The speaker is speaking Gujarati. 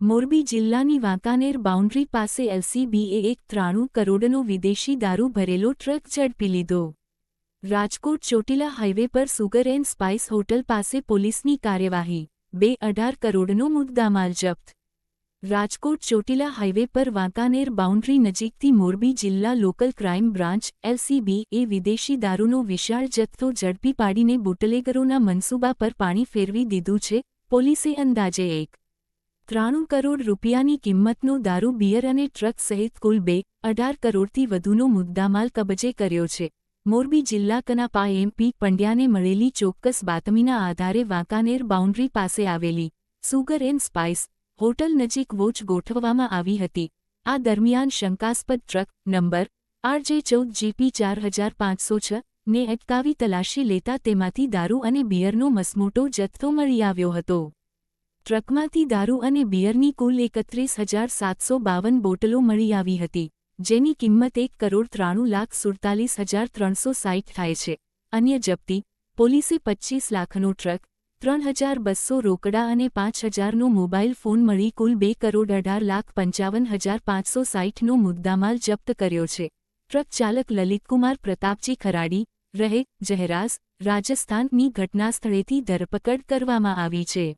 મોરબી જિલ્લાની વાંકાનેર બાઉન્ડ્રી પાસે એલસીબીએ 93 કરોડનો વિદેશી દારૂ ભરેલો ટ્રક ઝડપી લીધો। રાજકોટ ચોટીલા હાઇવે પર સુગર એન્ડ સ્પાઇસ હોટલ પાસે પોલીસની કાર્યવાહી, 2.18 કરોડનો મુદ્દામાલ જપ્ત। રાજકોટ ચોટીલા હાઇવે પર વાંકાનેર બાઉન્ડ્રી નજીકથી મોરબી જિલ્લા લોકલ ક્રાઇમ બ્રાન્ચ એલસીબીએ વિદેશી દારૂનો વિશાળ જથ્થો ઝડપી પાડીને બુટલેગરોના મનસૂબા પર પાણી ફેરવી દીધું છે। પોલીસે અંદાજે 93 કરોડ રૂપિયાની કિંમતનો દારૂ બિયર અને ટ્રક સહિત કુલ 2.18 કરોડથી વધુનો મુદ્દામાલ કબજે કર્યો છે। મોરબી જિલ્લા કનાપા એમપી પંડ્યાને મળેલી ચોક્કસ બાતમીના આધારે વાંકાનેર બાઉન્ડ્રી પાસે આવેલી સુગર એન્ડ સ્પાઇસ હોટલ નજીક વોચ ગોઠવવામાં આવી હતી। આ દરમિયાન શંકાસ્પદ ટ્રક નંબર RJ14GP 4506 ને અટકાવી તલાશી લેતા તેમાંથી દારૂ અને બિયરનો મસમોટો જથ્થો મળી આવ્યો હતો। ટ્રકમાંથી દારૂ અને બિયરની કુલ 31,752 બોટલો મળી આવી હતી, જેની કિંમત 1,93,47,360 થાય છે। અન્ય જપ્તી: પોલીસે 25 લાખનો ટ્રક, 3,200 રોકડા અને 5,000નો મોબાઈલ ફોન મળી કુલ 2,18,55,560નો મુદ્દામાલ જપ્ત કર્યો છે। ટ્રક ચાલક લલિતકુમાર પ્રતાપજી ખરાડી, રહે જહેરાઝ, રાજસ્થાનની ઘટનાસ્થળેથી ધરપકડ કરવામાં આવી છે।